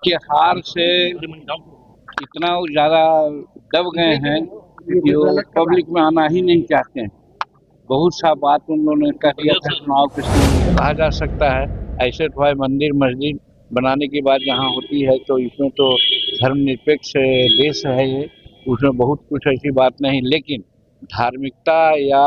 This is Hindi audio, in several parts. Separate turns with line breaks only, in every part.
के हार से इतना ज़्यादा दब गए हैं कि वो पब्लिक में आना ही नहीं चाहते हैं। बहुत सा बात उन लोगों ने कह दिया था चुनाव के समय में। कहा जा सकता है ऐसे तो है मंदिर मस्जिद बनाने की बात यहाँ होती है तो इसमें तो धर्मनिरपेक्ष देश है ये, उसमें बहुत कुछ ऐसी बात नहीं, लेकिन धार्मिकता या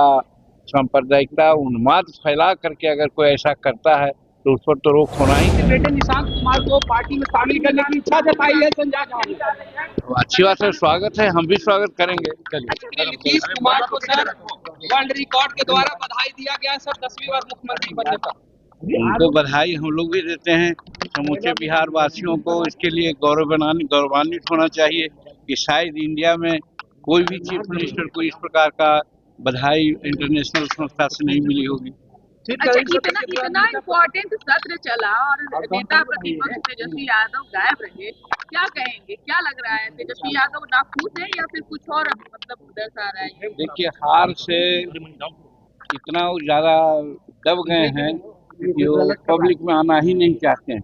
सांप्रदायिकता उन्माद फैला करके अगर कोई ऐसा करता है तो उस पर तो रोक होना ही चाहिए।
बेटे निशांत कुमार को पार्टी में शामिल करने की इच्छा जताई है संजय झा ने।
तो अच्छी बात है, स्वागत है, हम भी स्वागत करेंगे।
अच्छा, नीतीश कुमार को सर वर्ल्ड रिकॉर्ड के द्वारा बधाई दिया गया सर 10वीं बार मुख्यमंत्री बनने पर।
उनको बधाई हम लोग भी देते हैं। समूचे बिहार वासियों को इसके लिए गौरवान्वित होना चाहिए कि शायद इंडिया में कोई भी चीफ मिनिस्टर को इस प्रकार का बधाई इंटरनेशनल संस्था से नहीं मिली होगी।
अच्छा, इतना इम्पोर्टेंट सत्र चला और नेता प्रतिपक्ष तेजस्वी यादव गायब रहे, क्या कहेंगे? क्या लग रहा है, तेजस्वी यादव नाखुश है या फिर कुछ और मतलब दर्शा रहा है?
देखिए, हार से इतना ज़्यादा दब गए हैं कि वो पब्लिक में आना ही नहीं चाहते हैं।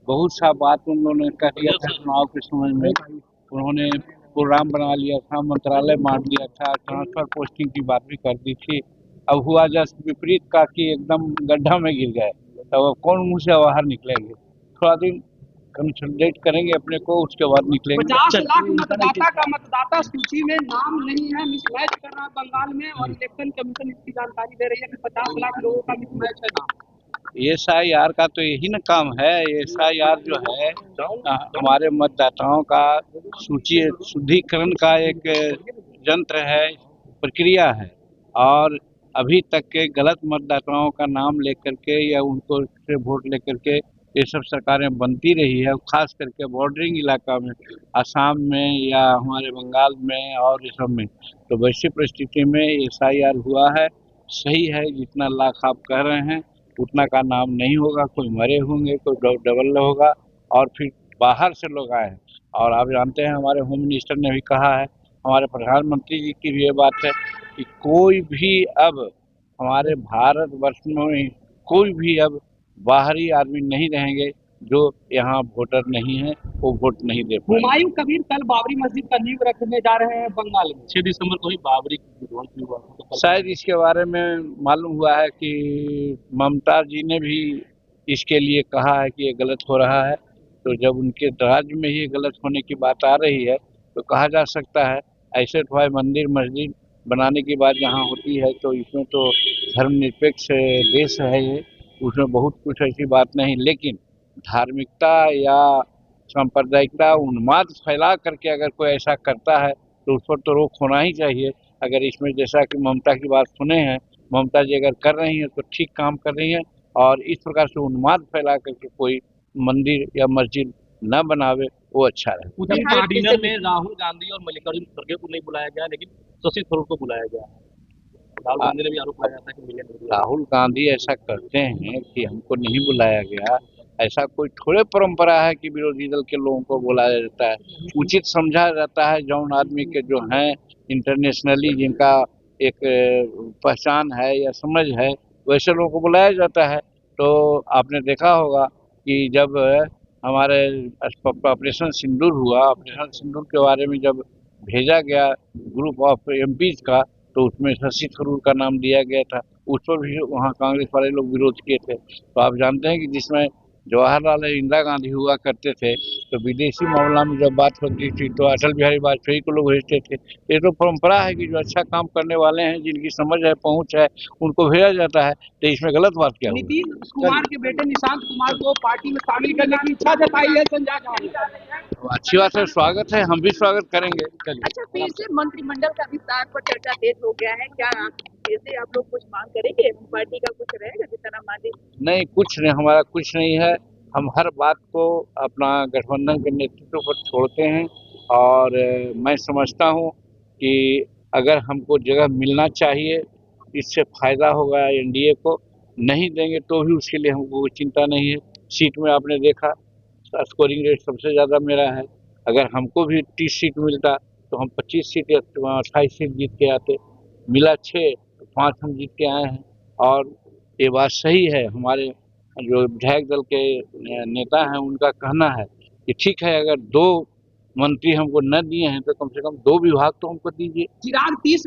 बहुत सा बात उन लोगों ने कह दिया था चुनाव के समय में। उन्होंने प्रोग्राम बना लिया था, मंत्रालय बांट दिया था, ट्रांसफर पोस्टिंग की बात भी कर दी थी। अब हुआ जस्ट विपरीत का कि एकदम गड्ढा में गिर गए, तो अब कौन मुंह से बाहर निकलेंगे? थोड़ा दिन कंसोलिडेट करेंगे अपने को, उसके बाद निकलेंगे।
50 लाख मतदाता का मतदाता सूची में नाम नहीं है, मिसमैच कर रहा है बंगाल में और इलेक्शन कमीशन इसकी जानकारी दे रही है कि 50 लाख लोगों का मिसमैच है नाम।
SIR का तो यही ना काम है। SIR जो है हमारे मतदाताओं का सूची शुद्धिकरण का एक यंत्र है, प्रक्रिया है, और अभी तक के गलत मतदाताओं का नाम लेकर के या उनको से वोट लेकर के ये सब सरकारें बनती रही है, खास करके बॉर्डरिंग इलाका में, असम में या हमारे बंगाल में और ये सब में। तो वैसी परिस्थिति में SIR हुआ है, सही है। जितना लाख आप कह रहे हैं उतना का नाम नहीं होगा, कोई मरे होंगे, कोई डबल होगा, और फिर बाहर से लोग आए हैं। और आप जानते हैं हमारे होम मिनिस्टर ने भी कहा है, हमारे प्रधानमंत्री जी की भी ये बात है कि कोई भी अब हमारे भारतवर्ष में कोई भी अब बाहरी आदमी नहीं रहेंगे जो यहाँ वोटर नहीं है, वो वोट नहीं दे पाएंगे।
हुमायूं कबीर कल बाबरी मस्जिद का नींव रखने जा रहे हैं बंगाल में।
6 दिसंबर को ही बाबरी की विध्वंस भी हुआ था, तो
शायद इसके बारे में मालूम हुआ है कि ममता जी ने भी इसके लिए कहा है कि ये गलत हो रहा है। तो जब उनके राज्य में ही गलत होने की बात आ रही है तो कहा जा सकता है ऐसे तो है मंदिर मस्जिद बनाने की बात जहाँ होती है तो इसमें तो धर्मनिरपेक्ष देश है ये, उसमें बहुत कुछ ऐसी बात नहीं, लेकिन धार्मिकता या सांप्रदायिकता उन्माद फैला करके अगर कोई ऐसा करता है तो उस पर तो रोक होना ही चाहिए। अगर इसमें जैसा कि ममता की बात सुने हैं, ममता जी अगर कर रही हैं तो ठीक काम कर रही हैं, और इस प्रकार से उन्माद फैला करके कोई मंदिर या मस्जिद न बनावे, वो अच्छा है।
उसी कार्डिनल में राहुल गांधी और मल्लिकार्जुन खड़गे को नहीं बुलाया गया, लेकिन शशि थरूर को बुलाया गया। राहुल गांधी ने भी आरोप लगाया था कि मिले नहीं।
राहुल गांधी ऐसा करते हैं कि हमको नहीं बुलाया गया, ऐसा कोई थोड़े परंपरा है कि विरोधी दल के लोगों को बुलाया जाता है। उचित समझा जाता है जौन आदमी के जो हैं इंटरनेशनली जिनका एक पहचान है या समझ है, वैसे लोगों को बुलाया जाता है। तो आपने देखा होगा कि जब हमारे ऑपरेशन सिंदूर हुआ, ऑपरेशन सिंदूर के बारे में जब भेजा गया ग्रुप ऑफ MPs का, तो उसमें शशि थरूर का नाम दिया गया था। उस पर भी वहाँ कांग्रेस वाले लोग विरोध किए थे। तो आप जानते हैं कि जिसमें जवाहरलाल और इंदिरा गांधी हुआ करते थे तो विदेशी मामला में जब बात होती थी तो अटल बिहारी वाजपेयी को लोग भेजते थे। ये तो परंपरा है कि जो अच्छा काम करने वाले हैं, जिनकी समझ है, पहुंच है, उनको भेजा जाता है। तो इसमें गलत बात क्या होगी?
नीतीश कुमार के बेटे निशांत कुमार को पार्टी में शामिल करने की इच्छा जताई है संजय झा ने।
तो अच्छी बात है, स्वागत है, हम भी स्वागत करेंगे।
अच्छा, फिर से मंत्रिमंडल का विस्तार पर चर्चा तेज हो गया है, क्या जैसे आप लोग कुछ मांग करेंगे, पार्टी का कुछ रहेगा जितना मांगे?
नहीं, कुछ नहीं, हमारा कुछ नहीं है। हम हर बात को अपना गठबंधन के नेतृत्व पर छोड़ते हैं, और मैं समझता हूँ कि अगर हमको जगह मिलना चाहिए, इससे फायदा होगा NDA को, नहीं देंगे तो भी उसके लिए हमको कोई चिंता नहीं है। सीट में आपने देखा स्कोरिंग रेट सबसे ज़्यादा मेरा है। अगर हमको भी 30 सीट मिलता तो हम 25 सीट या 28 सीट जीत के आते। मिला 6 तो 5 हम जीत के आए हैं। और ये बात सही है, हमारे जो विधायक दल के नेता हैं उनका कहना है कि ठीक है, अगर 2 मंत्री हमको न दिए हैं तो कम से कम 2 विभाग तो हमको दीजिए।
चिराग 30